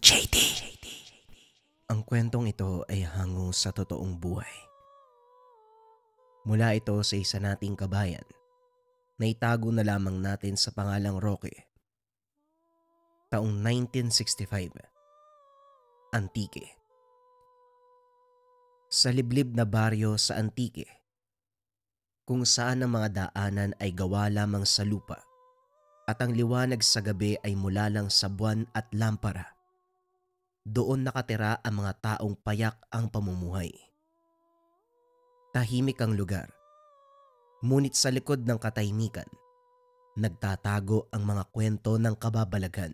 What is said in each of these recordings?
JD. Ang kwentong ito ay hango sa totoong buhay. Mula ito sa isa nating kabayan na itago na lamang natin sa pangalang Roque. Taong 1965, Antique. Sa liblib na baryo sa Antique, kung saan ang mga daanan ay gawa lamang sa lupa at ang liwanag sa gabi ay mula lang sa buwan at lampara, doon nakatira ang mga taong payak ang pamumuhay. Tahimik ang lugar, ngunit sa likod ng katahimikan, nagtatago ang mga kwento ng kababalaghan.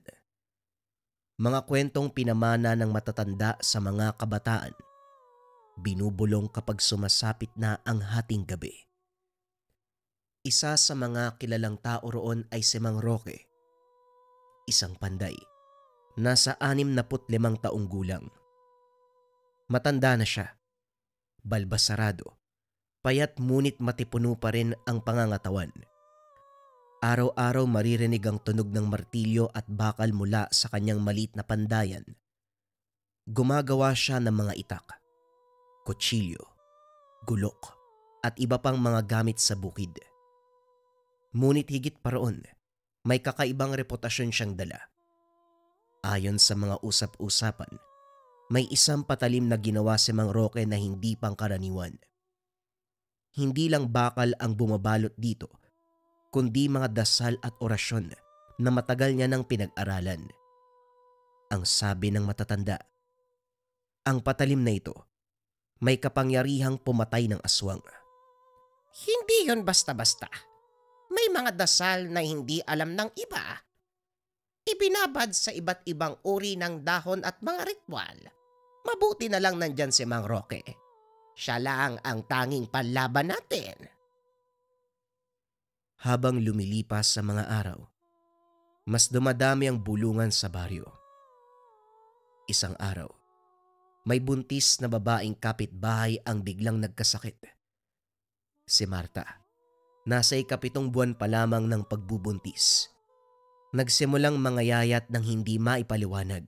Mga kwentong pinamana ng matatanda sa mga kabataan, binubulong kapag sumasapit na ang hating gabi. Isa sa mga kilalang tao roon ay si Mang Roque, isang panday. Nasa 65 taong gulang. Matanda na siya, balbasarado, payat ngunit matipuno pa rin ang pangangatawan. Araw-araw maririnig ang tunog ng martilyo at bakal mula sa kanyang maliit na pandayan. Gumagawa siya ng mga itak, kutsilyo, gulok, at iba pang mga gamit sa bukid. Ngunit higit pa roon, may kakaibang reputasyon siyang dala. Ayon sa mga usap-usapan, may isang patalim na ginawa si Mang Roque na hindi pangkaraniwan. Hindi lang bakal ang bumabalot dito, kundi mga dasal at orasyon na matagal niya nang pinag-aralan. Ang sabi ng matatanda, ang patalim na ito may kapangyarihang pumatay ng aswang. Hindi yon basta-basta. May mga dasal na hindi alam ng iba. Ibinabad sa iba't ibang uri ng dahon at mga ritual. Mabuti na lang nandyan si Mang Roque. Siya lang ang tanging panlaban natin. Habang lumilipas sa mga araw, mas dumadami ang bulungan sa baryo. Isang araw, may buntis na babaeng kapitbahay ang biglang nagkasakit. Si Marta, nasa 7 buwan pa lamang ng pagbubuntis. Nagsimulang mangayayat ng hindi maipaliwanag.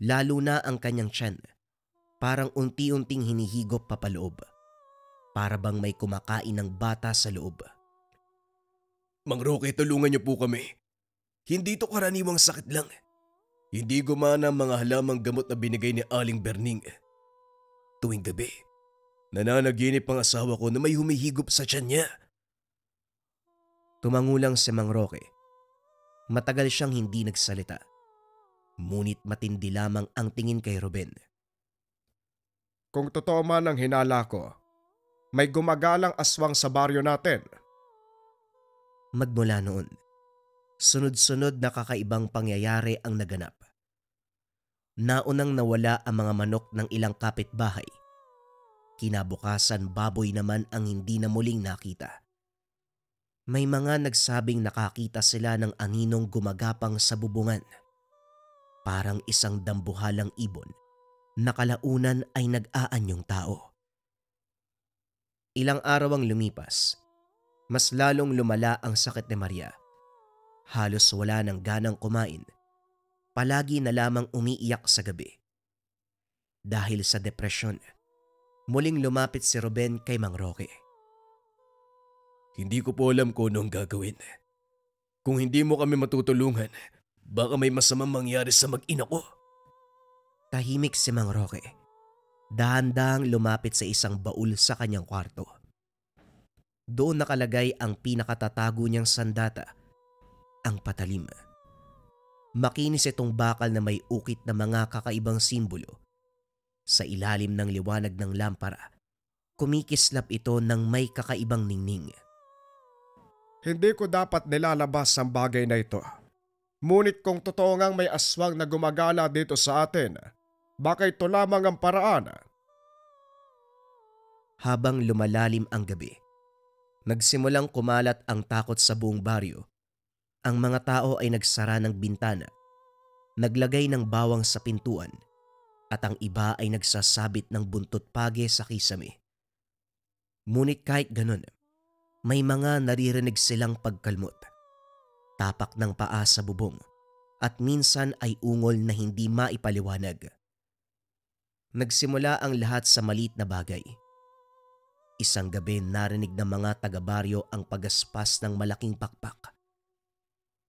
Lalo na ang kanyang tiyan, parang unti-unting hinihigop papaloob. Para bang may kumakain ng bata sa loob. Mang Roque, tulungan niyo po kami. Hindi ito karaniwang sakit lang. Hindi gumana ang mga halamang gamot na binigay ni Aling Berning. Tuwing gabi, nananaginip ang asawa ko na may humihigop sa tiyan niya. Tumangulang si Mang Roque. Matagal siyang hindi nagsalita. Ngunit matindi lamang ang tingin kay Ruben. Kung totoo man ang hinala ko, may gumagalang aswang sa baryo natin. Magmula noon, sunod-sunod na kakaibang pangyayari ang naganap. Naunang nawala ang mga manok ng ilang kapitbahay. Kinabukasan baboy naman ang hindi na muling nakita. May mga nagsabing nakakita sila ng aninong gumagapang sa bubungan. Parang isang dambuhalang ibon na kalaunan ay nag-aanyong tao. Ilang araw ang lumipas, mas lalong lumala ang sakit ni Maria. Halos wala ng ganang kumain. Palagi na lamang umiiyak sa gabi. Dahil sa depresyon, muling lumapit si Ruben kay Mang Roque. Hindi ko po alam kung anong gagawin. Kung hindi mo kami matutulungan, baka may masamang mangyari sa mag-ina ko. Tahimik si Mang Roque. Dahan-dahang lumapit sa isang baul sa kanyang kwarto. Doon nakalagay ang pinakatatago niyang sandata, ang patalim. Makinis itong bakal na may ukit na mga kakaibang simbolo. Sa ilalim ng liwanag ng lampara, kumikislap ito ng may kakaibang ningning. Hindi ko dapat nilalabas ang bagay na ito. Ngunit kung totoo ngang may aswang na gumagala dito sa atin, baka ito lamang ang paraan. Habang lumalalim ang gabi, nagsimulang kumalat ang takot sa buong baryo. Ang mga tao ay nagsara ng bintana, naglagay ng bawang sa pintuan, at ang iba ay nagsasabit ng buntot page sa kisame. Ngunit kahit ganun, may mga naririnig silang pagkalmot, tapak ng paa sa bubong, at minsan ay ungol na hindi maipaliwanag. Nagsimula ang lahat sa maliit na bagay. Isang gabi narinig ng mga taga-baryo ang pagaspas ng malaking pakpak.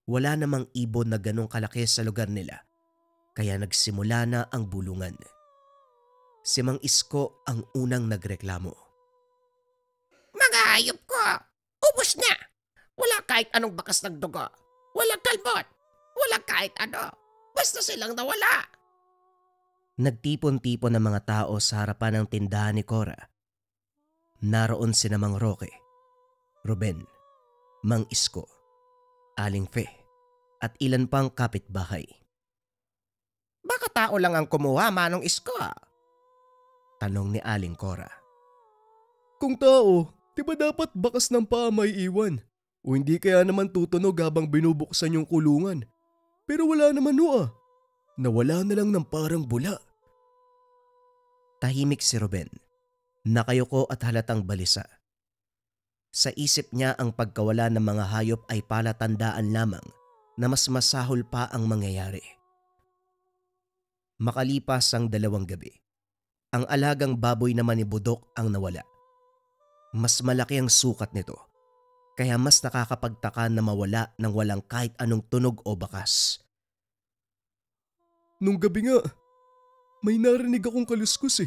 Wala namang ibon na ganong kalaki sa lugar nila, kaya nagsimula na ang bulungan. Si Mang Isko ang unang nagreklamo. Mga hayop ko, ubos na. Wala kahit anong bakas ng dugo. Walang kalbot. Walang kahit ano. Basta silang nawala. Nagtipon-tipon ng mga tao sa harapan ng tindahan ni Cora. Naroon sina Mang Roque, Ruben, Mang Isko, Aling Fe, at ilan pang kapitbahay. Baka tao lang ang kumuha, Manong Isko. Tanong ni Aling Cora. Kung tao, di ba dapat bakas ng paa may iwan? O hindi kaya naman tutunog habang binubuksan yung kulungan? Pero wala naman Nawala na lang ng parang bula. Tahimik si Ruben. Nakayuko at halatang balisa. Sa isip niya ang pagkawala ng mga hayop ay palatandaan lamang na mas masahol pa ang mangyayari. Makalipas ang 2 gabi, ang alagang baboy naman ni Budok ang nawala. Mas malaki ang sukat nito, kaya mas nakakapagtaka na mawala nang walang kahit anong tunog o bakas. Nung gabi nga, may narinig akong kaluskos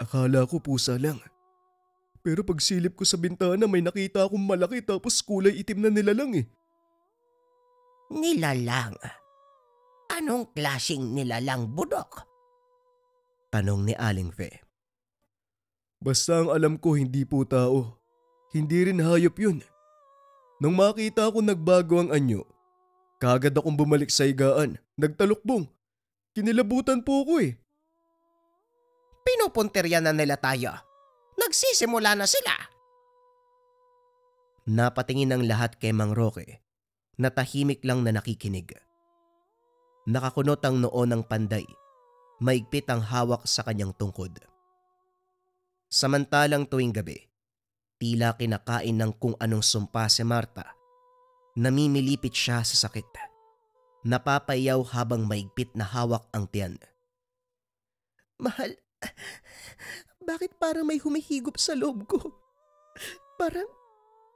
Akala ko pusa lang. Pero pagsilip ko sa bintana may nakita akong malaki tapos kulay itim na nilalang Nilalang? Anong klaseng nilalang, Budok? Tanong ni Aling Fe. Basta ang alam ko hindi po tao. Hindi rin hayop yun. Nung makita ko nagbago ang anyo, kaagad akong bumalik sa higaan, nagtalukbong. Kinilabutan po ko Pinupuntirya na nila tayo. Nagsisimula na sila. Napatingin ang lahat kay Mang Roque na tahimik lang na nakikinig. Nakakunot ang noo ng panday, maigpit ang hawak sa kanyang tungkod. Samantalang tuwing gabi, tila kinakain ng kung anong sumpa si Marta. Namimilipit siya sa sakit. Napapayaw habang maigpit na hawak ang tiyan. Mahal, bakit parang may humihigop sa loob ko? Parang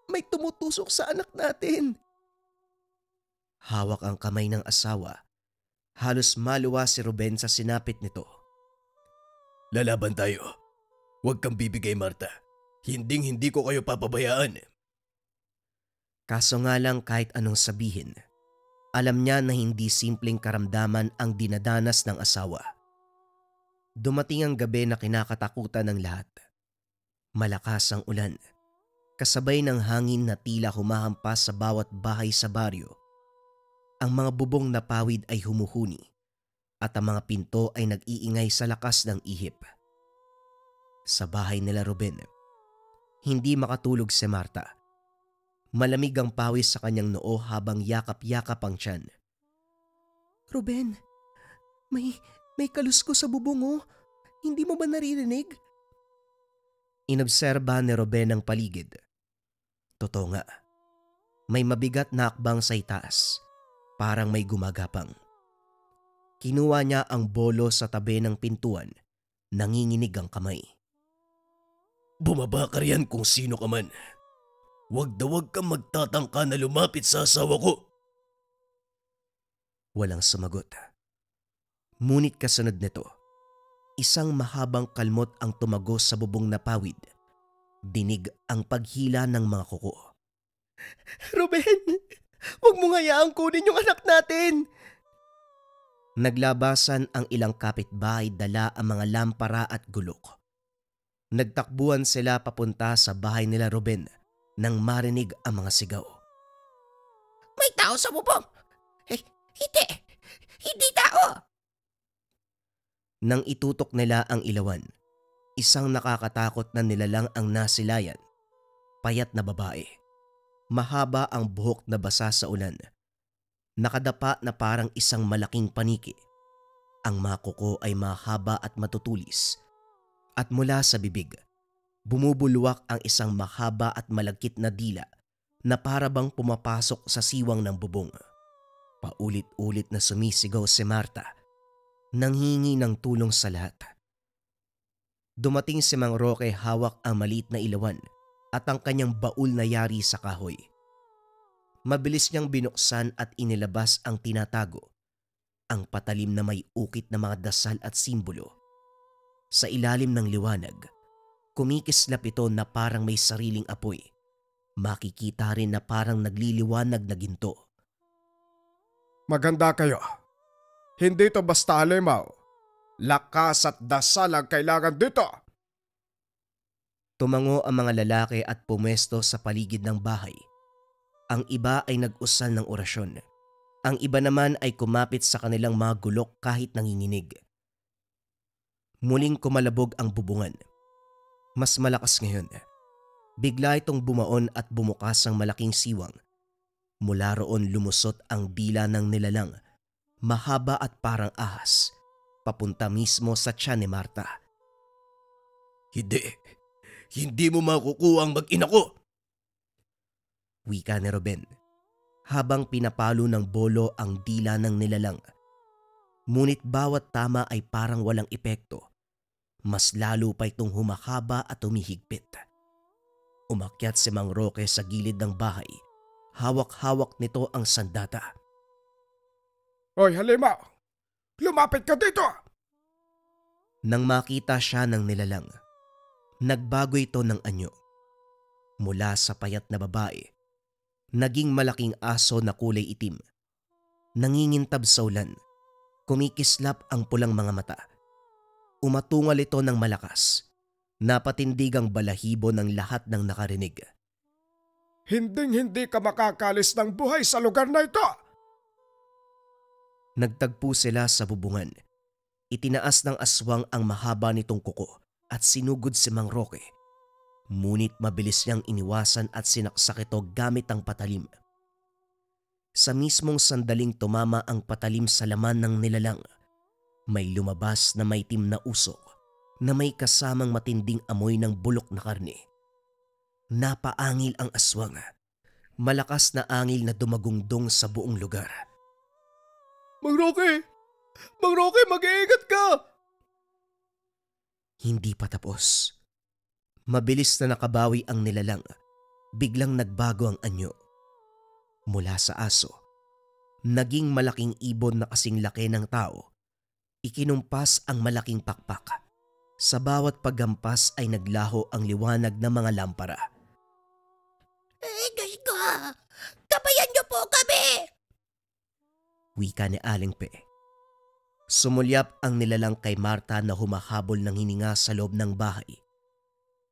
may tumutusok sa anak natin. Hawak ang kamay ng asawa. Halos maluwa si Ruben sa sinapit nito. Lalaban tayo. Huwag kang bibigay, Marta. Hinding-hindi ko kayo papabayaan. Kaso nga lang kahit anong sabihin, alam niya na hindi simpleng karamdaman ang dinadanas ng asawa. Dumating ang gabi na kinakatakutan ng lahat. Malakas ang ulan, kasabay ng hangin na tila humahampas sa bawat bahay sa baryo. Ang mga bubong na pawid ay humuhuni at ang mga pinto ay nag-iingay sa lakas ng ihip. Sa bahay nila Ruben, hindi makatulog si Marta. Malamig ang pawis sa kanyang noo habang yakap-yakap ang tiyan. Ruben, may kalusko sa bubong Hindi mo ba naririnig? Inobserba ni Ruben ang paligid. Totoo nga, may mabigat na akbang sa itaas, parang may gumagapang. Kinuha niya ang bolo sa tabi ng pintuan, nanginginig ang kamay. Bumaba ka riyan kung sino ka man. Huwag na huwag kang magtatangka na lumapit sa asawa ko. Walang sumagot. Ngunit kasunod nito, isang mahabang kalmot ang tumagos sa bubong na pawid. Dinig ang paghila ng mga kuko. Ruben, huwag mo hayaang kunin yung anak natin. Naglabasan ang ilang kapitbahay, dala ang mga lampara at gulok. Nagtakbuhan sila papunta sa bahay nila Ruben nang marinig ang mga sigaw. May tao sa bubong! Hindi! Hindi tao! Nang itutok nila ang ilawan, isang nakakatakot na nilalang ang nasilayan. Payat na babae. Mahaba ang buhok na basa sa ulan. Nakadapa na parang isang malaking paniki. Ang mga kuko ay mahaba at matutulis. At mula sa bibig, bumubulwak ang isang mahaba at malagkit na dila na parabang pumapasok sa siwang ng bubong. Paulit-ulit na sumisigaw si Marta, nanghingi ng tulong sa lahat. Dumating si Mang Roque, hawak ang maliit na ilawan at ang kanyang baul na yari sa kahoy. Mabilis niyang binuksan at inilabas ang tinatago, ang patalim na may ukit na mga dasal at simbolo. Sa ilalim ng liwanag, kumikislap ito na parang may sariling apoy. Makikita rin na parang nagliliwanag na ginto. Maganda kayo. Hindi to basta halimaw. Lakas at dasal ang kailangan dito. Tumango ang mga lalaki at pumwesto sa paligid ng bahay. Ang iba ay nag-usal ng orasyon. Ang iba naman ay kumapit sa kanilang mga gulok kahit nanginginig. Muling kumalabog ang bubungan. Mas malakas ngayon. Bigla itong bumaon at bumukas ang malaking siwang. Mula roon lumusot ang dila ng nilalang, mahaba at parang ahas, papunta mismo sa tiyan ni Marta. Hindi mo makukuha ang mag-ina ko. Wika ni Ruben, habang pinapalo ng bolo ang dila ng nilalang. Ngunit bawat tama ay parang walang epekto. Mas lalo pa itong humahaba at humihigpit. Umakyat si Mang Roque sa gilid ng bahay. Hawak-hawak nito ang sandata. Hoy halimaw, lumapit ka dito! Nang makita siya ng nilalang, nagbago ito ng anyo. Mula sa payat na babae, naging malaking aso na kulay itim. Nangingintab sa ulan, kumikislap ang pulang mga mata. Umatungal ito ng malakas, napatindig ang balahibo ng lahat ng nakarinig. Hinding-hindi ka makakalis ng buhay sa lugar na ito! Nagtagpo sila sa bubungan. Itinaas ng aswang ang mahaba nitong kuko at sinugod si Mang Roque. Ngunit mabilis niyang iniwasan at sinaksak ito gamit ang patalim. Sa mismong sandaling tumama ang patalim sa laman ng nilalang, may lumabas na maitim na usok na may kasamang matinding amoy ng bulok na karne. Napaangil ang aswang. Malakas na angil na dumagungdong sa buong lugar. Mang Roque! Mang Roque, mag-iingat ka! Hindi pa tapos. Mabilis na nakabawi ang nilalang. Biglang nagbago ang anyo. Mula sa aso, naging malaking ibon na kasing laki ng tao. Ikinumpas ang malaking pakpak. Sa bawat paggampas ay naglaho ang liwanag ng mga lampara. Diyos ko! Gabayan niyo po kami! Wika ni Aling Pe. Sumulyap ang nilalang kay Marta na humahabol ng hininga sa loob ng bahay.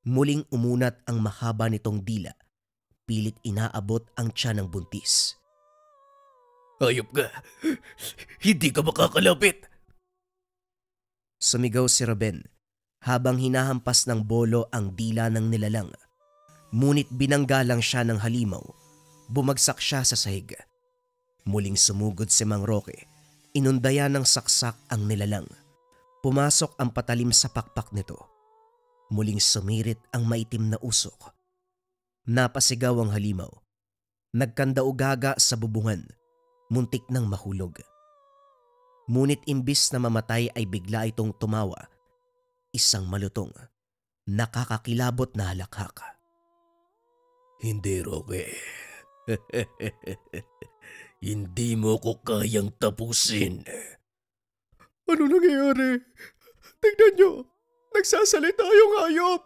Muling umunat ang mahaba nitong dila. Pilit inaabot ang tiyan ng buntis. Hayop ka! Hindi ka makakalapit! Sumigaw si Ruben habang hinahampas ng bolo ang dila ng nilalang. Ngunit binangga lang siya ng halimaw. Bumagsak siya sa sahig. Muling sumugod si Mang Roque. Inundayan ng saksak ang nilalang. Pumasok ang patalim sa pakpak nito. Muling sumirit ang maitim na usok. Napasigaw ang halimaw. Nagkandaugaga sa bubungan. Muntik nang mahulog. Ngunit imbis na mamatay ay bigla itong tumawa. Isang malutong, nakakakilabot na halakhak. Hindi, Roque. Hindi mo ko kayang tapusin. Ano nangyayari? Tignan nyo! Nagsasalita yung hayop!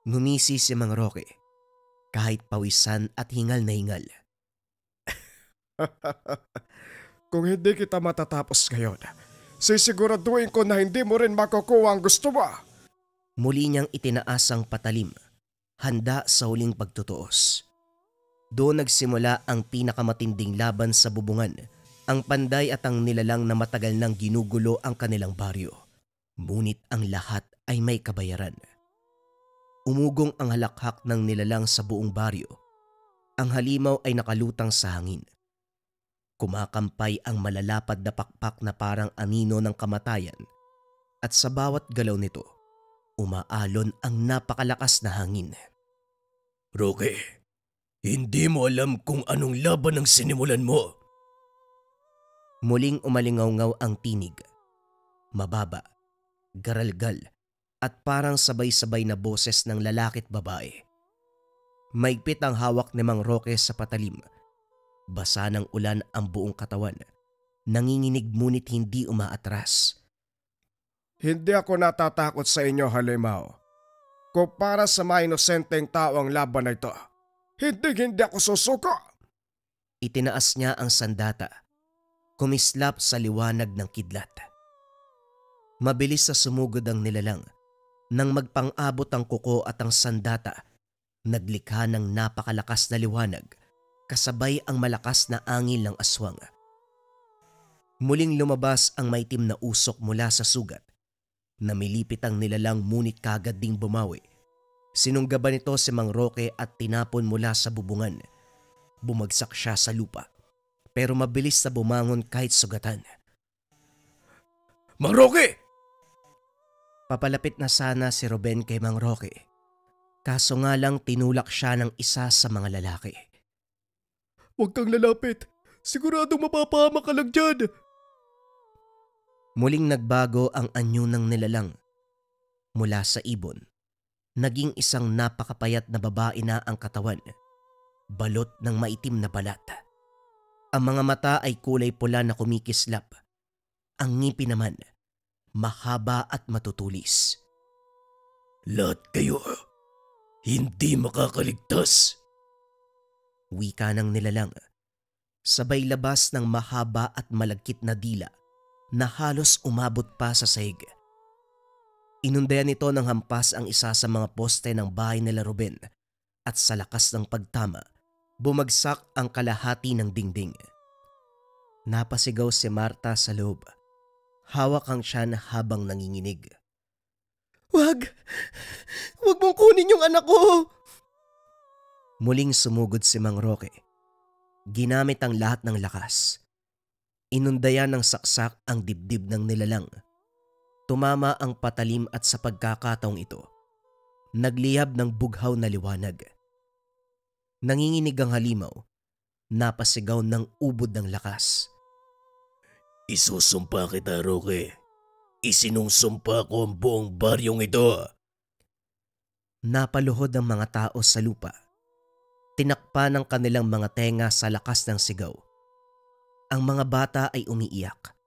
Ngumisi si Mang Roque, kahit pawisan at hingal na hingal. Kung hindi kita matatapos ngayon, sisiguraduhin ko na hindi mo rin makukuha ang gusto mo. Muli niyang itinaas ang patalim, handa sa huling pagtutuos. Doon nagsimula ang pinakamatinding laban sa bubungan, ang panday at ang nilalang na matagal nang ginugulo ang kanilang baryo. Ngunit ang lahat ay may kabayaran. Umugong ang halakhak ng nilalang sa buong baryo. Ang halimaw ay nakalutang sa hangin. Kumakampay ang malalapad na pakpak na parang anino ng kamatayan at sa bawat galaw nito, umaalon ang napakalakas na hangin. Roque, hindi mo alam kung anong laban ang sinimulan mo. Muling umalingaw-ngaw ang tinig. Mababa, garalgal, at parang sabay-sabay na boses ng lalaki at babae. Maigpit ang hawak ni Mang Roque sa patalim. Basa ng ulan ang buong katawan. Nanginginig ngunit hindi umaatras. Hindi ako natatakot sa inyo, halimaw. Kung para sa mga inosenteng tao ang laban na ito, hindi ako susuko. Itinaas niya ang sandata. Kumislap sa liwanag ng kidlat. Mabilis sa sumugod ang nilalang. Nang magpang-abot ang kuko at ang sandata, naglikha ng napakalakas na liwanag, kasabay ang malakas na angin ng aswang. Muling lumabas ang maitim na usok mula sa sugat. Namilipit ang nilalang ngunit kagad ding bumawi. Sinunggaban ito si Mang Roque at tinapon mula sa bubungan. Bumagsak siya sa lupa, pero mabilis na bumangon kahit sugatan. Mang Roque! Papalapit na sana si Ruben kay Mang Roque. Kaso nga lang tinulak siya ng isa sa mga lalaki. Huwag kang lalapit. Siguradong mapapahamak ka lang dyan. Muling nagbago ang anyo ng nilalang. Mula sa ibon, naging isang napakapayat na babae na ang katawan. Balot ng maitim na balat. Ang mga mata ay kulay pula na kumikislap. Ang ngipin naman, mahaba at matutulis. Lahat kayo, hindi makakaligtas. Wika ng nilalang. Sabay labas ng mahaba at malagkit na dila na halos umabot pa sa sahig. Inundayan nito ng hampas ang isa sa mga poste ng bahay nila Ruben at sa lakas ng pagtama, bumagsak ang kalahati ng dingding. Napasigaw si Marta sa loob. Hawak ang tiyan habang nanginginig. Wag mong kunin yung anak ko! Muling sumugod si Mang Roque. Ginamit ang lahat ng lakas. Inundayan ng saksak ang dibdib ng nilalang. Tumama ang patalim at sa pagkakataong ito, nagliyab ng bughaw na liwanag. Nanginginig ang halimaw, napasigaw ng ubod ng lakas. Isusumpa kita, Roque. Isinungsumpa ko ang buong baryong ito. Napaluhod ang mga tao sa lupa. Tinakpan ng kanilang mga tenga sa lakas ng sigaw. Ang mga bata ay umiiyak.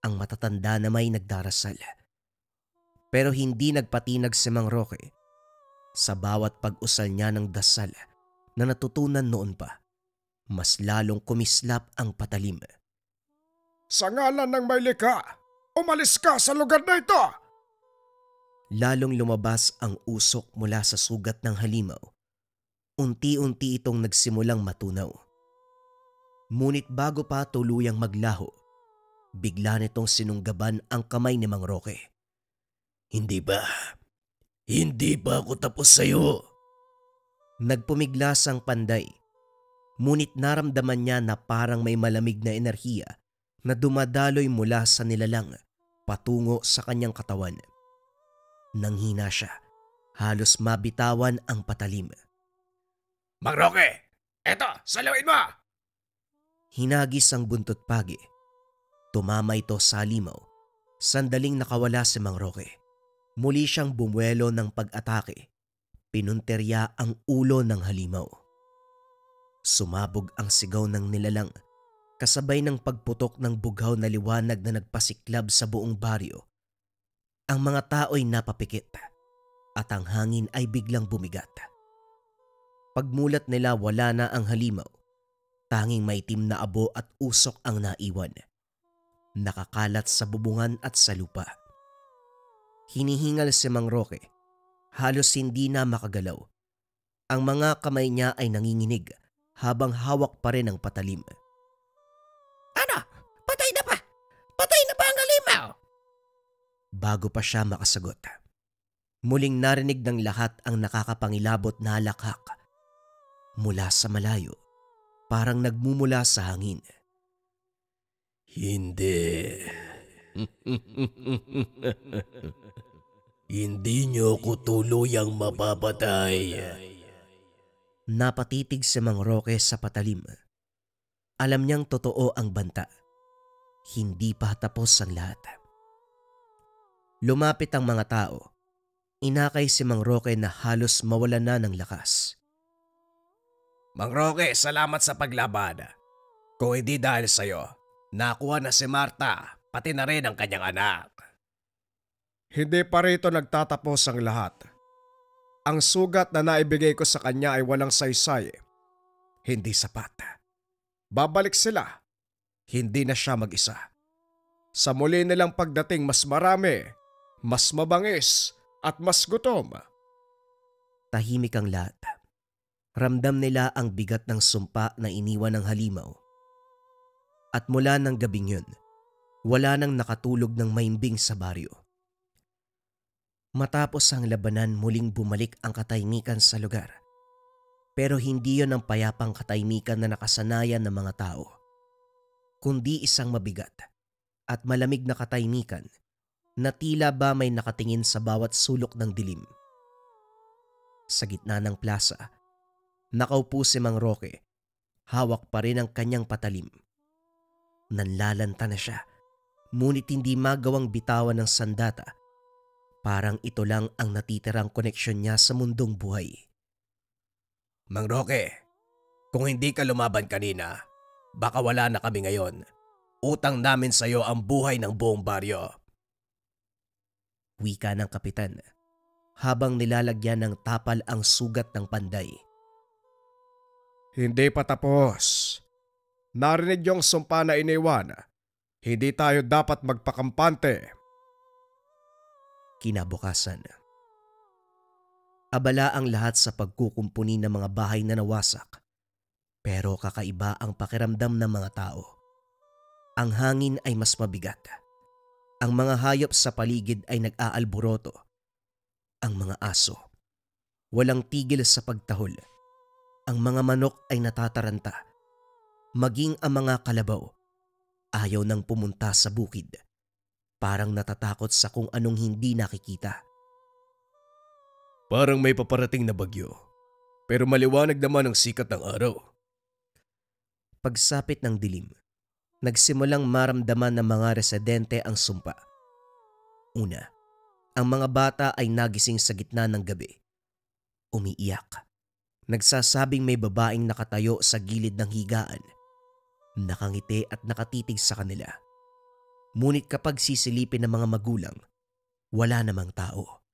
Ang matatanda na may nagdarasal. Pero hindi nagpatinag si Mang Roque. Sa bawat pag-usal niya ng dasal na natutunan noon pa, mas lalong kumislap ang patalim. Sa ngalan ng may likha, umalis ka sa lugar na ito! Lalong lumabas ang usok mula sa sugat ng halimaw. Unti-unti itong nagsimulang matunaw. Ngunit bago pa tuluyang maglaho, bigla nitong sinunggaban ang kamay ni Mang Roque. Hindi ba ako tapos sa'yo? Nagpumiglas ang panday, ngunit naramdaman niya na parang may malamig na enerhiya na dumadaloy mula sa nilalang patungo sa kanyang katawan. Nanghina siya, halos mabitawan ang patalim. Mang Roque, eto, salawin mo! Hinagis ang buntot pagi. Tumama ito sa halimaw. Sandaling nakawala si Mang Roque. Muli siyang bumuelo ng pag-atake. Pinunterya ang ulo ng halimaw. Sumabog ang sigaw ng nilalang, kasabay ng pagputok ng bughaw na liwanag na nagpasiklab sa buong baryo. Ang mga tao'y napapikit at ang hangin ay biglang bumigat. Pagmulat nila wala na ang halimaw. Tanging maitim na abo at usok ang naiwan. Nakakalat sa bubungan at sa lupa. Hinihingal si Mang Roque. Halos hindi na makagalaw. Ang mga kamay niya ay nanginginig habang hawak pa rin ang patalim. Ano? Patay na ba? Patay na ba ang halimaw? Bago pa siya makasagot, muling narinig ng lahat ang nakakapangilabot na halakhak. Mula sa malayo, parang nagmumula sa hangin. Hindi. Hindi niyo ko tuluyang mapapatay. Napatitig si Mang Roque sa patalim. Alam niyang totoo ang banta. Hindi pa tapos ang lahat. Lumapit ang mga tao. Inakay si Mang Roque na halos mawala na ng lakas. Mang Roque, salamat sa paglaban. Kung hindi dahil sa'yo, nakuha na si Marta, pati na rin ang kanyang anak. Hindi pa rito nagtatapos ang lahat. Ang sugat na naibigay ko sa kanya ay walang saysay. Hindi sapat. Babalik sila. Hindi na siya mag-isa. Sa muli nilang pagdating mas marami, mas mabangis at mas gutom. Tahimik ang lahat. Ramdam nila ang bigat ng sumpa na iniwan ng halimaw. At mula ng gabing yun, wala nang nakatulog ng maimbing sa baryo. Matapos ang labanan, muling bumalik ang katahimikan sa lugar. Pero hindi yon ang payapang katahimikan na nakasanayan ng mga tao, kundi isang mabigat at malamig na katahimikan na tila ba may nakatingin sa bawat sulok ng dilim. Sa gitna ng plaza, nakaupo si Mang Roque, hawak pa rin ang kanyang patalim. Nanlalanta na siya, ngunit hindi magawang bitawan ng sandata. Parang ito lang ang natitirang koneksyon niya sa mundong buhay. Mang Roque, kung hindi ka lumaban kanina, baka wala na kami ngayon. Utang namin sa'yo ang buhay ng buong baryo. Wika ng kapitan, habang nilalagyan ng tapal ang sugat ng panday. Hindi pa tapos. Narinig yung sumpa na iniwan. Hindi tayo dapat magpakampante. Kinabukasan, abala ang lahat sa pagkukumpuni ng mga bahay na nawasak. Pero kakaiba ang pakiramdam ng mga tao. Ang hangin ay mas mabigat. Ang mga hayop sa paligid ay nag-aalboroto. Ang mga aso, walang tigil sa pagtahol. Ang mga manok ay natataranta. Maging ang mga kalabaw, ayaw nang pumunta sa bukid. Parang natatakot sa kung anong hindi nakikita. Parang may paparating na bagyo, pero maliwanag naman ang sikat ng araw. Pagsapit ng dilim, nagsimulang maramdaman ng mga residente ang sumpa. Una, ang mga bata ay nagising sa gitna ng gabi. Umiiyak. Nagsasabing may babaeng nakatayo sa gilid ng higaan. Nakangiti at nakatitig sa kanila. Ngunit kapag sisilipin ng mga magulang, wala namang tao.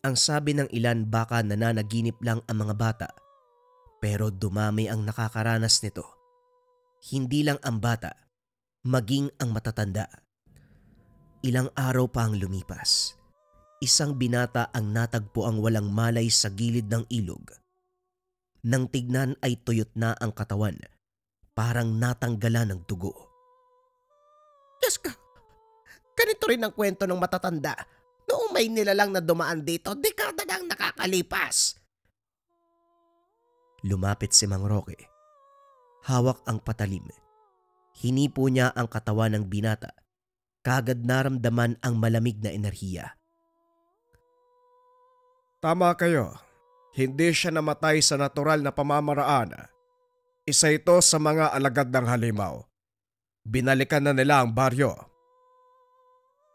Ang sabi ng ilan baka nananaginip lang ang mga bata, pero dumami ang nakakaranas nito. Hindi lang ang bata, maging ang matatanda. Ilang araw pa ang lumipas. Isang binata ang natagpo ang walang malay sa gilid ng ilog. Nang tignan ay tuyot na ang katawan, parang natanggalan ng dugo. Diyos ka, ganito rin ang kwento ng matatanda. Noong may nilalang na dumaan dito, dekada nang nakakalipas. Lumapit si Mang Roque. Hawak ang patalim. Hinipo niya ang katawan ng binata. Kagad naramdaman ang malamig na enerhiya. Tama kayo. Hindi siya namatay sa natural na pamamaraan. Isa ito sa mga alagad ng halimaw. Binalikan na nila ang baryo.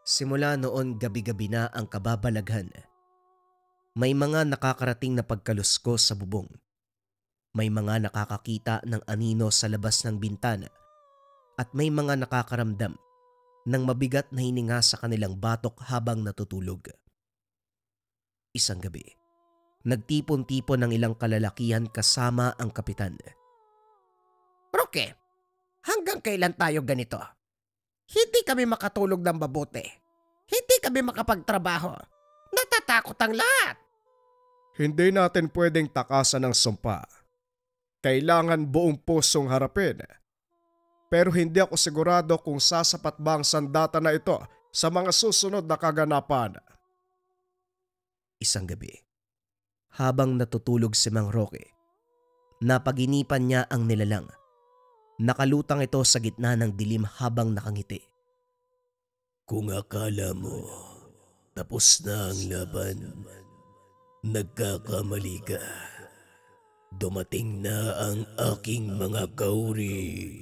Simula noon gabi-gabi na ang kababalaghan. May mga nakakarating na pagkaluskos sa bubong. May mga nakakakita ng anino sa labas ng bintana. At may mga nakakaramdam ng mabigat na hininga sa kanilang batok habang natutulog. Isang gabi, nagtipon-tipon ng ilang kalalakihan kasama ang kapitan. Roque, hanggang kailan tayo ganito? Hindi kami makatulog ng mabuti. Hindi kami makapagtrabaho. Natatakot ang lahat. Hindi natin pwedeng takasan ng sumpa. Kailangan buong pusong harapin. Pero hindi ako sigurado kung sasapat ba ang sandata na ito sa mga susunod na kaganapan. Isang gabi, habang natutulog si Mang Roque, napaginipan niya ang nilalang. Nakalutang ito sa gitna ng dilim habang nakangiti. Kung akala mo tapos na ang laban, nagkakamali ka. Dumating na ang aking mga kauri.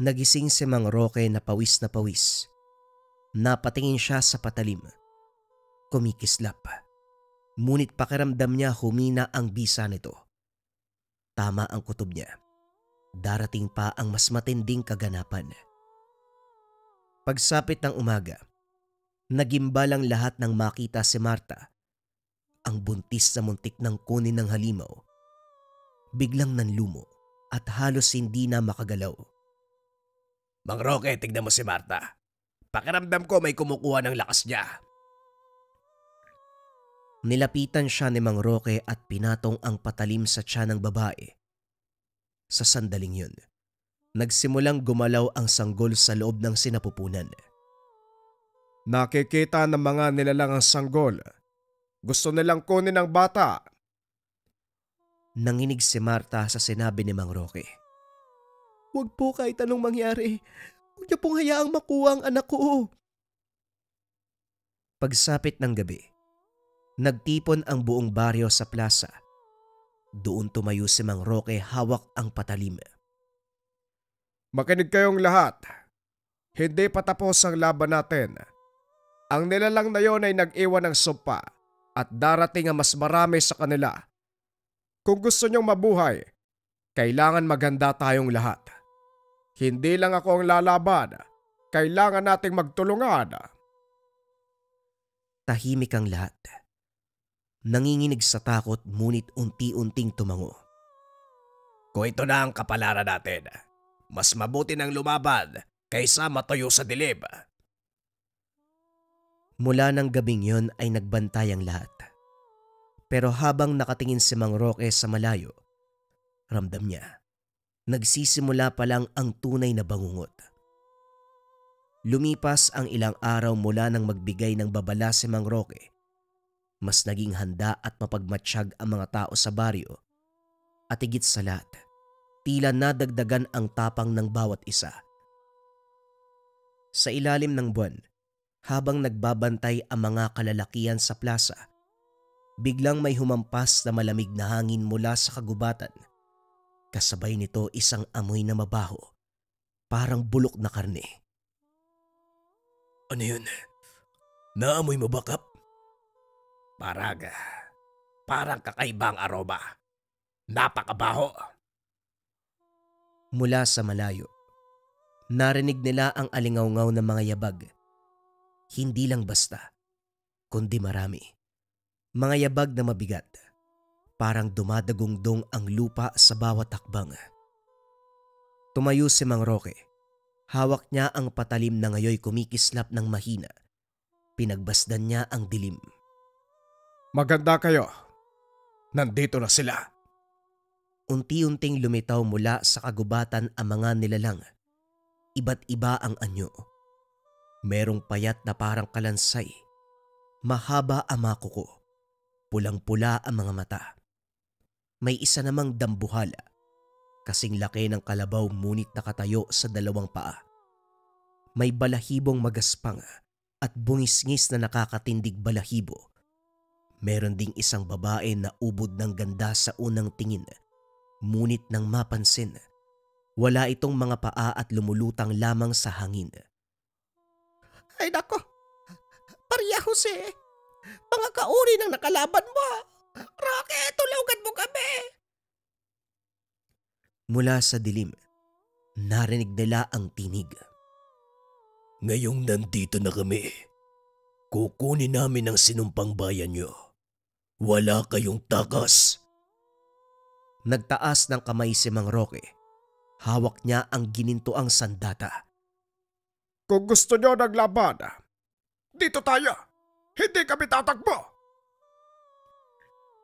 Nagising si Mang Roque na pawis na pawis. Napatingin siya sa patalim. Kumikislap. Ngunit pakiramdam niya humina ang bisa nito. Tama ang kutob niya. Darating pa ang mas matinding kaganapan. Pagsapit ng umaga, nagimbalang lahat ng makita si Marta. Ang buntis na muntik ng kunin ng halimaw. Biglang nanlumo at halos hindi na makagalaw. Mang Roque, tignan mo si Marta. Pakiramdam ko may kumukuha ng lakas niya. Nilapitan siya ni Mang Roque at pinatong ang patalim sa tiyan ng babae. Sa sandaling yun, nagsimulang gumalaw ang sanggol sa loob ng sinapupunan. Nakikita ng mga nilalang ang sanggol. Gusto nilang kunin ang bata. Nanginig si Marta sa sinabi ni Mang Roque. Huwag po kahit anong mangyari. Huwag niyo pong hayaang makuha ang anak ko. Pagsapit ng gabi, nagtipon ang buong baryo sa plaza. Doon tumayo si Mang Roque hawak ang patalim. Makinig kayong lahat. Hindi pa tapos ang laban natin. Ang nilalang na yon ay nag-iwan ng sumpa at darating ang mas marami sa kanila. Kung gusto niyong mabuhay, kailangan maganda tayong lahat. Hindi lang ako ang lalaban. Kailangan nating magtulungan. Tahimik ang lahat. Nanginginig sa takot ngunit unti-unting tumango. Kung ito na ang kapalaran natin, mas mabuti nang lumaban kaysa matuyo sa dilim. Mula ng gabing yon ay nagbantay ang lahat. Pero habang nakatingin si Mang Roque sa malayo, ramdam niya, nagsisimula pa lang ang tunay na bangungot. Lumipas ang ilang araw mula nang magbigay ng babala si Mang Roque. Mas naging handa at mapagmatsyag ang mga tao sa baryo. At higit sa lahat, tila nadagdagan ang tapang ng bawat isa. Sa ilalim ng buwan, habang nagbabantay ang mga kalalakian sa plaza, biglang may humampas na malamig na hangin mula sa kagubatan. Kasabay nito isang amoy na mabaho, parang bulok na karne. Ano yun? Naamoy mo ba, Kap? Parang kakaibang aroma. Napakabaho. Mula sa malayo, narinig nila ang alingawngaw ng mga yabag. Hindi lang basta, kundi marami. Mga yabag na mabigat, parang dumadagungdong ang lupa sa bawat hakbang. Tumayo si Mang Roque. Hawak niya ang patalim na ngayoy kumikislap ng mahina. Pinagbasdan niya ang dilim. Maganda kayo. Nandito na sila. Unti-unting lumitaw mula sa kagubatan ang mga nilalang. Iba't iba ang anyo. Merong payat na parang kalansay. Mahaba ang mga kuko. Pulang-pula ang mga mata. May isa namang dambuhala. Kasing laki ng kalabaw ngunit nakatayo sa dalawang paa. May balahibong magaspang at bungisngis na nakakatindig balahibo. Meron ding isang babae na ubod ng ganda sa unang tingin. Ngunit nang mapansin, wala itong mga paa at lumulutang lamang sa hangin. Ay nako, Maria Jose, mga kauri ng nakalaban mo. Roque, tulungan mo kami. Mula sa dilim, narinig nila ang tinig. Ngayong nandito na kami, kukunin namin ang sinumpang bayan nyo. Wala kayong takas. Nagtaas ng kamay si Mang Roque. Hawak niya ang ginintoang sandata. Kung gusto nyo naglaban, dito tayo. Hindi kami tatakbo.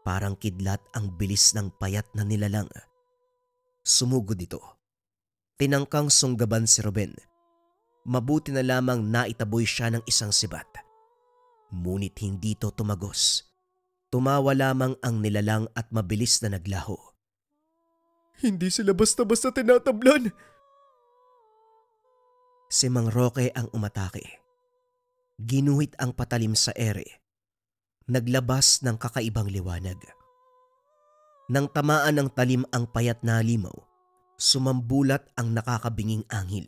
Parang kidlat ang bilis ng payat na nilalang. Sumugod ito. Tinangkang sunggaban si Ruben. Mabuti na lamang naitaboy siya ng isang sibat. Ngunit hindi ito tumagos. Tumawa lamang ang nilalang at mabilis na naglaho. Hindi sila basta-basta tinatablan. Si Mang Roque ang umatake. Ginuhit ang patalim sa ere. Naglabas ng kakaibang liwanag. Nang tamaan ng talim ang payat na halimaw, Sumambulat ang nakakabinging anghel.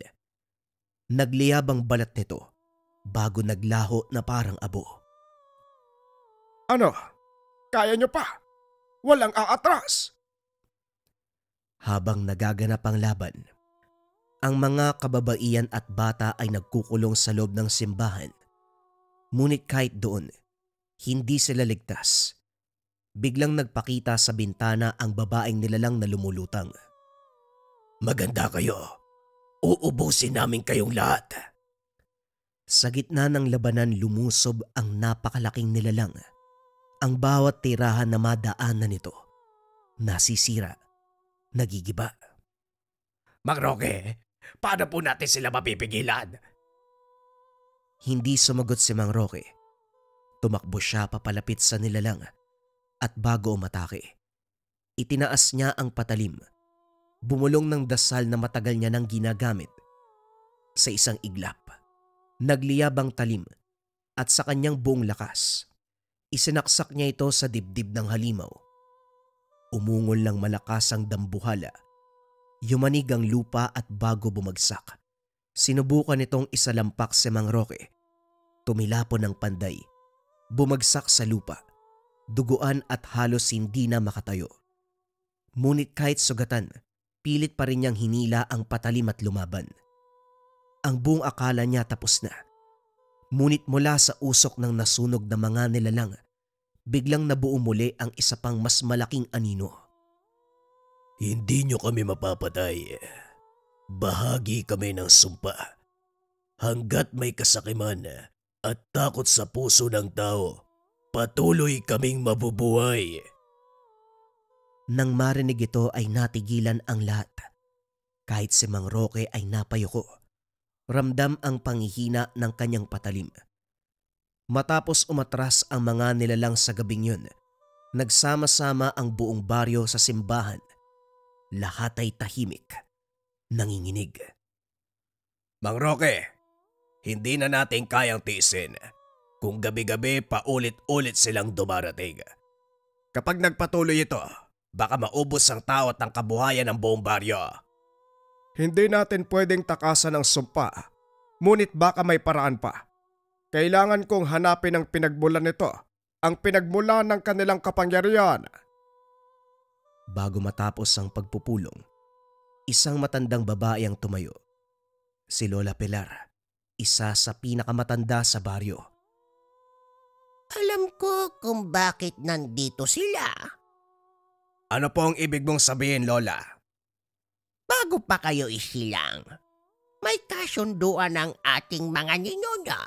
Nagliyab ang balat nito bago naglaho na parang abo. Ano? Kaya nyo pa? Walang aatras! Habang nagaganap ang laban, ang mga kababaihan at bata ay nagkukulong sa loob ng simbahan. Ngunit kahit doon, hindi sila ligtas. Biglang nagpakita sa bintana ang babaeng nilalang na lumulutang. Maganda kayo. Uubusin namin kayong lahat. Sa gitna ng labanan lumusob ang napakalaking nilalang. Ang bawat tirahan na madaanan nito, nasisira, nagigiba. Mang Roque, paano po natin sila mapipigilan? Hindi sumagot si Mang Roque. Tumakbo siya papalapit sa nilalang at bago umatake, itinaas niya ang patalim. Bumulong ng dasal na matagal niya nang ginagamit. Sa isang iglap, nagliyab ang talim at sa kanyang buong lakas, isinaksak niya ito sa dibdib ng halimaw. Umungol ng malakas ang dambuhala. Yumanig ang lupa at bago bumagsak, sinubukan itong isalampak si Mang Roque. Tumilapon ng panday, bumagsak sa lupa, duguan at halos hindi na makatayo. Ngunit kahit sugatan, pilit pa rin niyang hinila ang patalim at lumaban. Ang buong akala niya tapos na. Ngunit mula sa usok ng nasunog na mga nilalang, biglang nabuo muli ang isa pang mas malaking anino. Hindi nyo kami mapapatay. Bahagi kami ng sumpa. Hanggat may kasakiman at takot sa puso ng tao, patuloy kaming mabubuhay. Nang marinig ito ay natigilan ang lahat. Kahit si Mang Roque ay napayuko. Ramdam ang panghihina ng kanyang patalim. Matapos umatras ang mga nilalang sa gabing yun, nagsama-sama ang buong baryo sa simbahan. Lahat ay tahimik, nanginginig. Mang Roque, hindi na natin kayang tiisin kung gabi-gabi paulit-ulit silang dumarating. Kapag nagpatuloy ito, baka maubos ang tao at ang kabuhayan ng buong baryo. Hindi natin pwedeng takasan ang sumpa, ngunit baka may paraan pa. Kailangan kong hanapin ang pinagmulan nito, ang pinagmulan ng kanilang kapangyarihan. Bago matapos ang pagpupulong, isang matandang babae ang tumayo. Si Lola Pilar, isa sa pinakamatanda sa baryo. Alam ko kung bakit nandito sila. Ano po ang ibig mong sabihin, Lola? Bago pa kayo isilang, may kasunduan ng ating mga ninuno.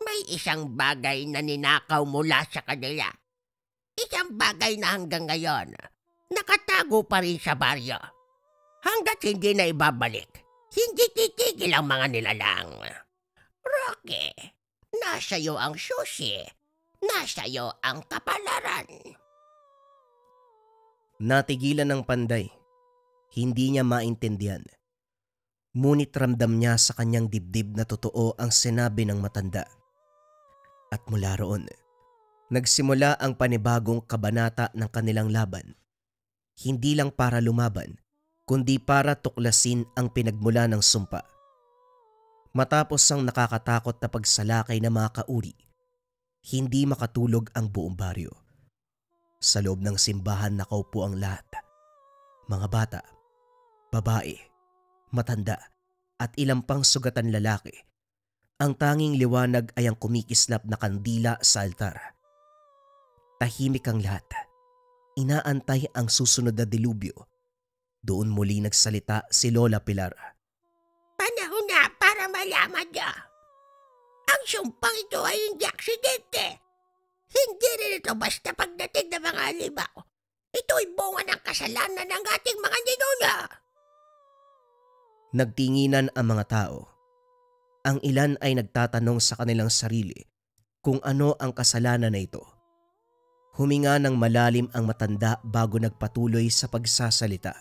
May isang bagay na ninakaw mula sa kanila. Isang bagay na hanggang ngayon, nakatago pa rin sa baryo. Hanggat hindi na ibabalik, hindi titigil ang mga nilalang. Roque, nasa iyo ang susi. Nasa iyo ang kapalaran. Natigilan ng panday. Hindi niya maintindihan. Ngunit ramdam niya sa kanyang dibdib na totoo ang sinabi ng matanda. At mula roon, nagsimula ang panibagong kabanata ng kanilang laban. Hindi lang para lumaban, kundi para tuklasin ang pinagmula ng sumpa. Matapos ang nakakatakot na pagsalakay ng mga kauri, hindi makatulog ang buong baryo. Sa loob ng simbahan nakaupo ang lahat. Mga bata, babae, matanda at ilang pang sugatan lalaki. Ang tanging liwanag ay ang kumikislap na kandila sa altar. Tahimik ang lahat. Inaantay ang susunod na dilubyo. Doon muli nagsalita si Lola Pilar. Panahon na para malaman niya. Ang sumpang ito ay hindi aksidente. Hindi rin ito basta pagdating ng mga halimaw. Ito'y bunga ng kasalanan ng ating mga ninuno. Nagtinginan ang mga tao. Ang ilan ay nagtatanong sa kanilang sarili kung ano ang kasalanan na ito. Huminga ng malalim ang matanda bago nagpatuloy sa pagsasalita.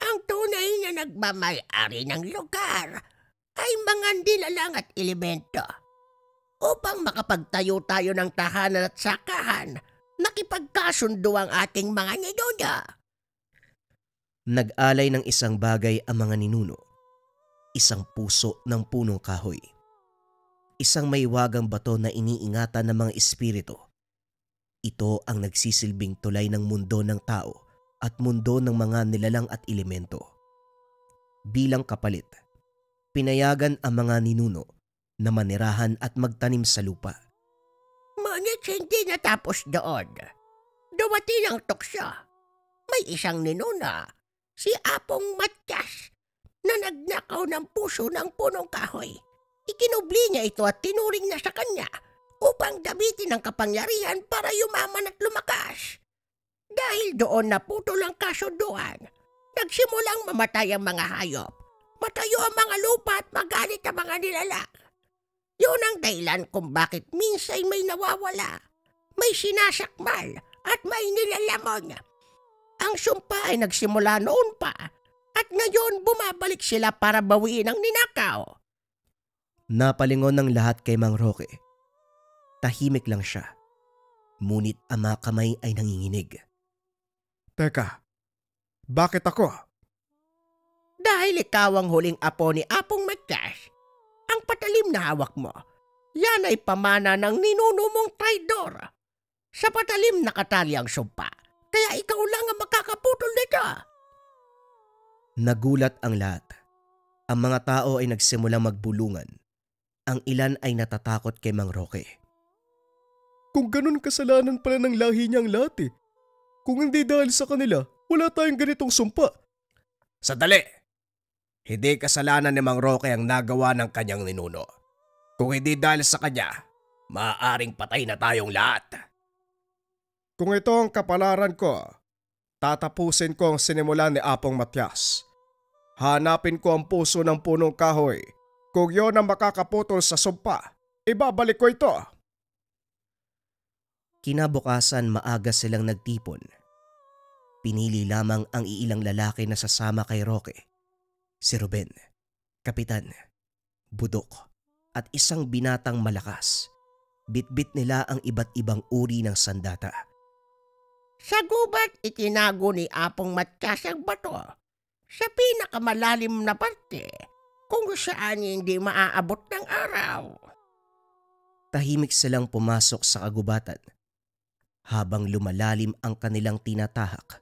Ang tunay na nagmamay-ari ng lugar ay mga nilalang at elemento. Upang makapagtayo tayo ng tahanan at sakahan, nakipagkasundo ang ating mga ninuno. Nag-alay ng isang bagay ang mga ninuno. Isang puso ng punong kahoy. Isang maiwagang bato na iniingatan ng mga espiritu. Ito ang nagsisilbing tulay ng mundo ng tao at mundo ng mga nilalang at elemento. Bilang kapalit, pinayagan ang mga ninuno na manirahan at magtanim sa lupa. Ngunit hindi natapos doon. Dumating ang tukso. May isang ninuna, si Apong Matyas, na nagnakaw ng puso ng punong kahoy. Ikinubli niya ito at tinuring na sa kanya upang gamitin ang kapangyarihan para yumaman at lumakas. Dahil doon naputol ang kasunduan, nagsimulang mamatay ang mga hayop, matayo ang mga lupa at magalit ang mga nilalang. Yun ang dahilan kung bakit minsan may nawawala, may sinasakmal at may nilalamon. Ang sumpa ay nagsimula noon pa at ngayon bumabalik sila para bawiin ang ninakaw. Napalingon ng lahat kay Mang Roque. Tahimik lang siya. Ngunit ang mga kamay ay nanginginig. Teka, bakit ako? Dahil ikaw ang huling apo ni Apong Matyas, ang patalim na hawak mo, yan ay pamana ng ninuno mong traidor. Sa patalim nakatali ang sumpa, kaya ikaw lang ang makakaputol nito. Nagulat ang lahat. Ang mga tao ay nagsimulang magbulungan. Ang ilan ay natatakot kay Mang Roque. Kung ganun kasalanan pala ng lahi niyang lahat eh. Kung hindi dahil sa kanila, wala tayong ganitong sumpa. Sandali! Hindi kasalanan ni Mang Roque ang nagawa ng kanyang ninuno. Kung hindi dahil sa kanya, maaaring patay na tayong lahat. Kung ito ang kapalaran ko, tatapusin ko ang sinimulan ni Apong Matyas. Hanapin ko ang puso ng punong kahoy. Kung yon ang makakaputol sa sumpa, ibabalik ko ito. Kinabukasan maaga silang nagtipon. Pinili lamang ang iilang lalaki na sasama kay Roque. Si Ruben, Kapitan, Budok, at isang binatang malakas. Bitbit nila ang iba't ibang uri ng sandata. Sa gubat, itinago ni Apong Matyas ang bato sa pinakamalalim na parte kung saan hindi maaabot ng araw. Tahimik silang pumasok sa kagubatan. Habang lumalalim ang kanilang tinatahak,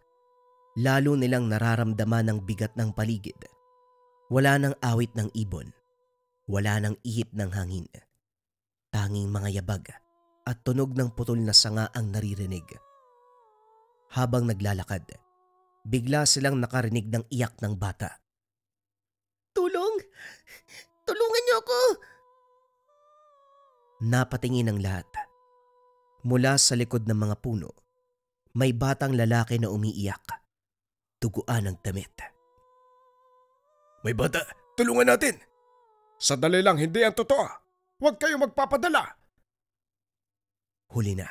lalo nilang nararamdaman ang bigat ng paligid. Wala nang awit ng ibon. Wala nang ihip ng hangin. Tanging mga yabag at tunog ng putol na sanga ang naririnig. Habang naglalakad, bigla silang nakarinig ng iyak ng bata. Tulong! Tulungan niyo ako! Napatingin ang lahat. Mula sa likod ng mga puno, may batang lalaki na umiiyak. Duguan ng damit. May bata, tulungan natin! Sandali lang, hindi ang totoo. Huwag kayo magpapadala. Huli na.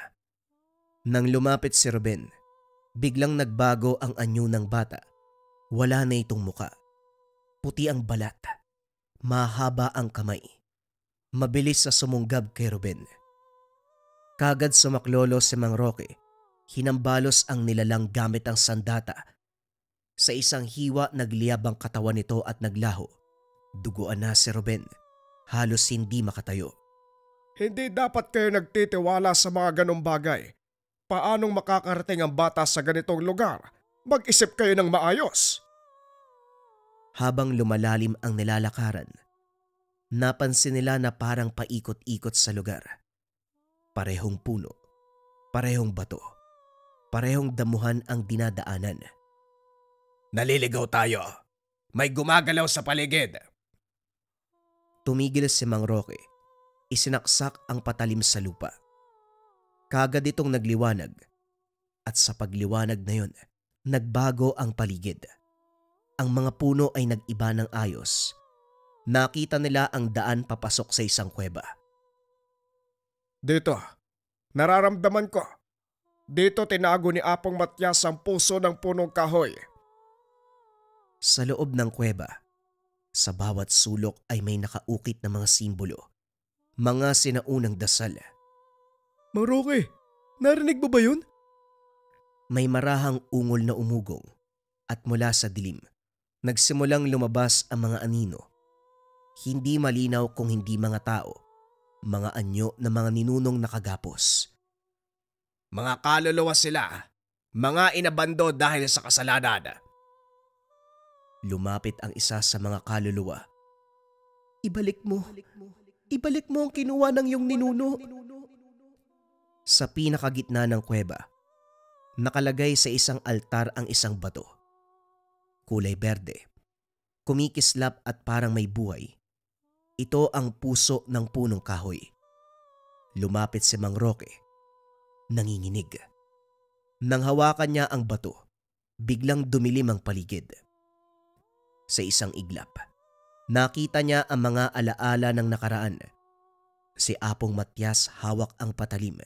Nang lumapit si Ruben, biglang nagbago ang anyo ng bata. Wala na itong muka. Puti ang balat. Mahaba ang kamay. Mabilis sa sumunggab kay Ruben. Kagad sumaklolo si Mang Roque. Hinambalos ang nilalang gamit ang sandata. Sa isang hiwa nagliyab ang katawan nito at naglaho. Duguan na si Ruben. Halos hindi makatayo. Hindi dapat kayo nagtitiwala sa mga ganong bagay. Paanong makakarating ang bata sa ganitong lugar? Mag-isip kayo ng maayos. Habang lumalalim ang nilalakaran, napansin nila na parang paikot-ikot sa lugar. Parehong puno, parehong bato, parehong damuhan ang dinadaanan. Naliligaw tayo. May gumagalaw sa paligid. Tumigil si Mang Roque. Isinaksak ang patalim sa lupa. Kagad itong nagliwanag. At sa pagliwanag na yon, nagbago ang paligid. Ang mga puno ay nag-iba ng ayos. Nakita nila ang daan papasok sa isang kuweba. Dito, nararamdaman ko. Dito tinago ni Apong Matyas ang puso ng punong kahoy. Sa loob ng kuweba, sa bawat sulok ay may nakaukit na mga simbolo. Mga sinaunang dasal. Mang Roque, narinig mo ba yun? May marahang ungol na umugong At mula sa dilim, nagsimulang lumabas ang mga anino. Hindi malinaw kung hindi mga tao, mga anyo na mga ninunong nakagapos. Mga kaluluwa sila, mga inabando dahil sa kasalanan. Lumapit ang isa sa mga kaluluwa. Ibalik mo ang kinuha ng iyong ninuno. Sa pinakagitna ng kuweba, nakalagay sa isang altar ang isang bato. Kulay berde, kumikislap at parang may buhay. Ito ang puso ng punong kahoy. Lumapit si Mang Roque, nanginginig. Nang hawakan niya ang bato, biglang dumilim ang paligid. Sa isang iglap, nakita niya ang mga alaala ng nakaraan. Si Apong Matyas hawak ang patalim.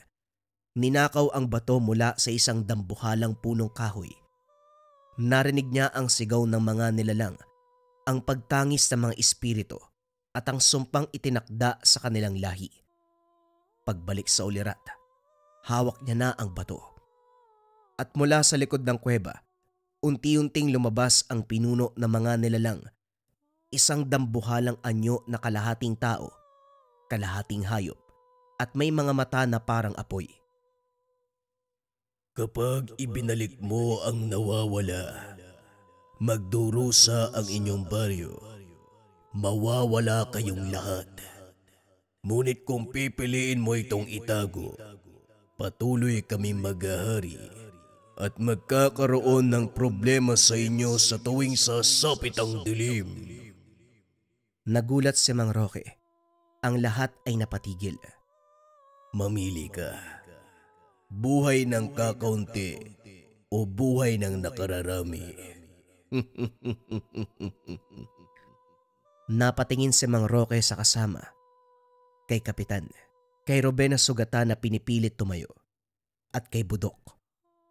Ninakaw ang bato mula sa isang dambuhalang punong kahoy. Narinig niya ang sigaw ng mga nilalang, ang pagtangis ng mga espiritu at ang sumpang itinakda sa kanilang lahi. Pagbalik sa ulirat, hawak niya na ang bato. At mula sa likod ng kuweba, unti-unting lumabas ang pinuno ng mga nilalang, isang dambuhalang anyo na kalahating tao, kalahating hayop, at may mga mata na parang apoy. Kapag ibinalik mo ang nawawala, magdurusa ang inyong baryo. Mawawala kayong lahat. Ngunit kung pipiliin mo itong itago, patuloy kami maghahari at magkakaroon ng problema sa inyo sa tuwing sasapit ang dilim. Nagulat si Mang Roque. Ang lahat ay napatigil. Mamili ka. Buhay ng kakaunti o buhay ng nakararami. Napatingin si Mang Roque sa kasama. Kay Kapitan, kay Ruben na sugatan na pinipilit tumayo, at kay Budok,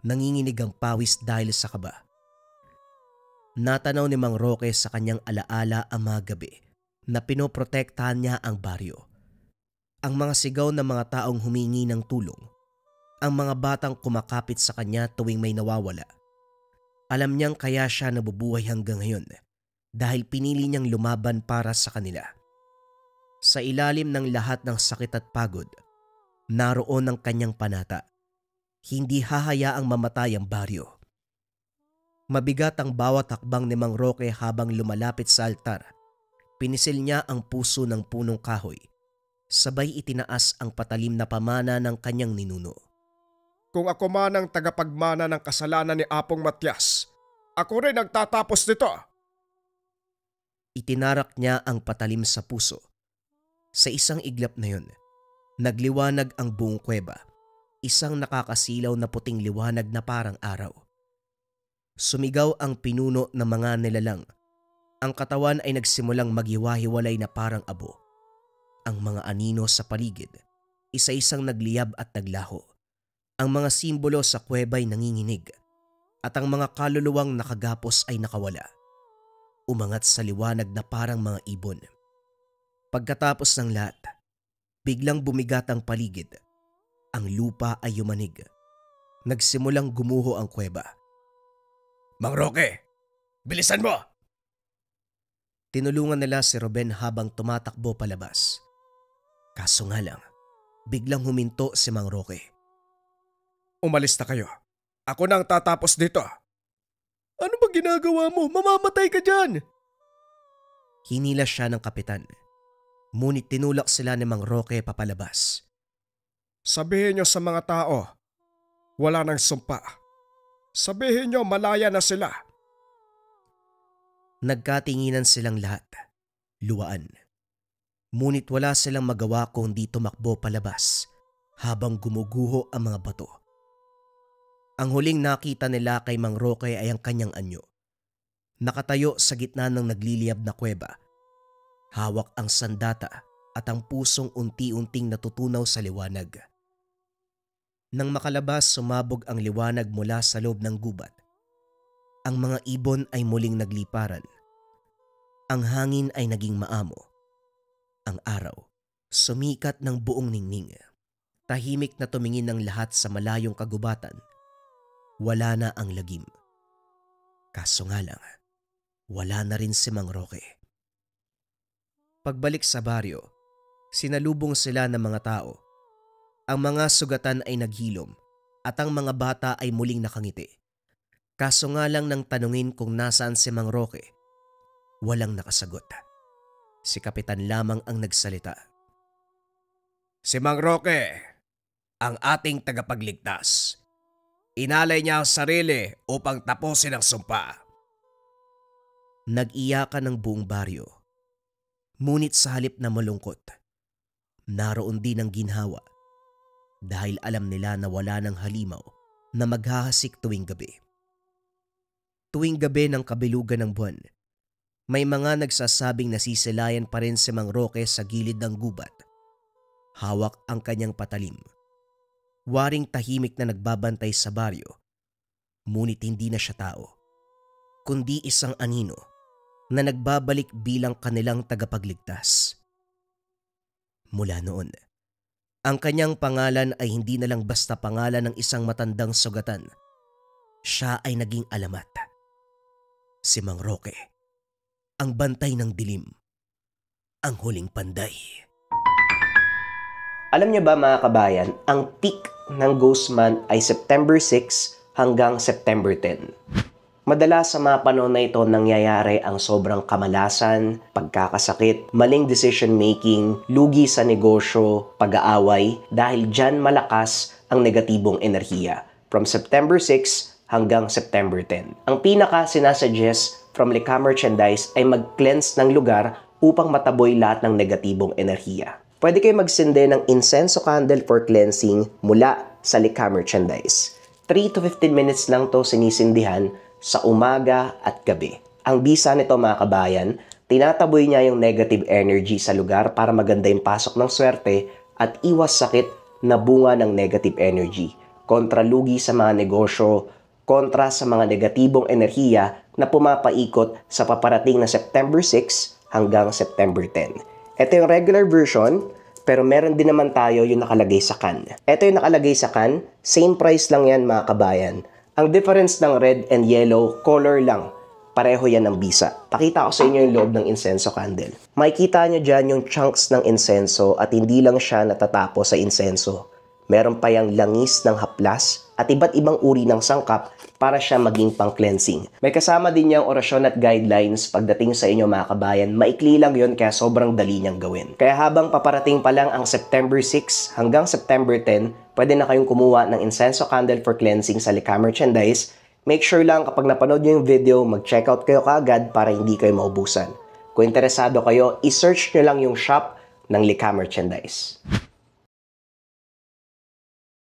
nanginginig ang pawis dahil sa kaba. Natanaw ni Mang Roque sa kanyang alaala ang mga gabi na pinoprotektahan niya ang baryo. Ang mga sigaw ng mga taong humingi ng tulong, ang mga batang kumakapit sa kanya tuwing may nawawala. Alam niyang kaya siya nabubuhay hanggang ngayon dahil pinili niyang lumaban para sa kanila. Sa ilalim ng lahat ng sakit at pagod, naroon ang kanyang panata. Hindi hahayaang mamatay ang baryo. Mabigat ang bawat hakbang ni Mang Roque habang lumalapit sa altar. Pinisil niya ang puso ng punong kahoy. Sabay itinaas ang patalim na pamana ng kanyang ninuno. Kung ako man ang tagapagmana ng kasalanan ni Apong Matyas, ako rin ang tatapos nito. Itinarak niya ang patalim sa puso. Sa isang iglap na yun, nagliwanag ang buong kuweba. Isang nakakasilaw na puting liwanag na parang araw. Sumigaw ang pinuno ng mga nilalang. Ang katawan ay nagsimulang maghiwa-hiwalay na parang abo. Ang mga anino sa paligid, isa-isang nagliyab at naglaho. Ang mga simbolo sa kuweba'y nanginginig at ang mga kaluluwang nakagapos ay nakawala. Umangat sa liwanag na parang mga ibon. Pagkatapos ng lahat, biglang bumigat ang paligid. Ang lupa ay yumanig. Nagsimulang gumuho ang kuweba. Mang Roque, bilisan mo! Tinulungan nila si Ruben habang tumatakbo palabas. Kaso nga lang, biglang huminto si Mang Roque. Umalis na kayo. Ako na ang tatapos dito. Ano ba ginagawa mo? Mamamatay ka dyan! Hinila siya ng kapitan. Ngunit tinulak sila ni Mang Roque papalabas. Sabihin niyo sa mga tao, wala nang sumpa. Sabihin niyo malaya na sila. Nagkatinginan silang lahat. Luwaan. Ngunit wala silang magawa kundi tumakbo palabas habang gumuguho ang mga bato. Ang huling nakita nila kay Mang Roque ay ang kanyang anyo. Nakatayo sa gitna ng nagliliyab na kuweba. Hawak ang sandata at ang pusong unti-unting natutunaw sa liwanag. Nang makalabas, sumabog ang liwanag mula sa loob ng gubat. Ang mga ibon ay muling nagliparan. Ang hangin ay naging maamo. Ang araw, sumikat ng buong ningning. Tahimik na tumingin ng lahat sa malayong kagubatan. Wala na ang lagim. Kaso nga lang, wala na rin si Mang Roque. Pagbalik sa baryo, sinalubong sila ng mga tao. Ang mga sugatan ay naghilom at ang mga bata ay muling nakangiti. Kaso nga lang nang tanungin kung nasaan si Mang Roque, walang nakasagot. Si Kapitan lamang ang nagsalita. Si Mang Roque, ang ating tagapagligtas. Inalay niya ang sarili upang tapusin ang sumpa. Nag-iyakan ng buong baryo. Ngunit sa halip na malungkot, naroon din ang ginhawa dahil alam nila na wala ng halimaw na maghahasik tuwing gabi. Tuwing gabi ng kabilugan ng buwan, may mga nagsasabing nasisilayan pa rin si Mang Roque sa gilid ng gubat. Hawak ang kanyang patalim. Waring tahimik na nagbabantay sa baryo, ngunit hindi na siya tao, kundi isang anino na nagbabalik bilang kanilang tagapagligtas. Mula noon, ang kanyang pangalan ay hindi na lang basta pangalan ng isang matandang sugatan. Siya ay naging alamat. Si Mang Roque, ang bantay ng dilim, ang huling panday. Alam niyo ba mga kabayan, ang peak ng Ghost Month ay September 6 hanggang September 10. Madalas sa mga panahon na ito nangyayari ang sobrang kamalasan, pagkakasakit, maling decision making, lugi sa negosyo, pag-aaway dahil dyan malakas ang negatibong enerhiya from September 6 hanggang September 10. Ang pinaka sinasuggest from Likha Merchandise ay mag-cleanse ng lugar upang mataboy lahat ng negatibong enerhiya. Pwede kayo magsindi ng incense candle for cleansing mula sa Likha Merchandise. 3 to 15 minutes lang to sinisindihan sa umaga at gabi. Ang bisa nito mga kabayan, tinataboy niya yung negative energy sa lugar para maganda yung pasok ng swerte at iwas sakit na bunga ng negative energy. Kontra lugi sa mga negosyo, kontra sa mga negatibong enerhiya na pumapaikot sa paparating na September 6 hanggang September 10. Ito yung regular version, pero meron din naman tayo yung nakalagay sa can. Ito yung nakalagay sa can, same price lang yan mga kabayan. Ang difference ng red and yellow, color lang. Pareho yan ng bisa. Pakita ko sa inyo yung loob ng insenso candle. Makikita nyo dyan yung chunks ng insenso at hindi lang siya natatapos sa insenso. Meron pa yung langis ng haplas at iba't ibang uri ng sangkap para siya maging pang-cleansing. May kasama din yung orasyon at guidelines pagdating sa inyo mga kabayan. Maikli lang yun kaya sobrang dali niyang gawin. Kaya habang paparating pa lang ang September 6 hanggang September 10, pwede na kayong kumuha ng incense candle for cleansing sa Likha Merchandise. Make sure lang kapag napanood niyo yung video, mag-check out kayo kaagad para hindi kayo maubusan. Kung interesado kayo, i-search nyo lang yung shop ng Likha Merchandise.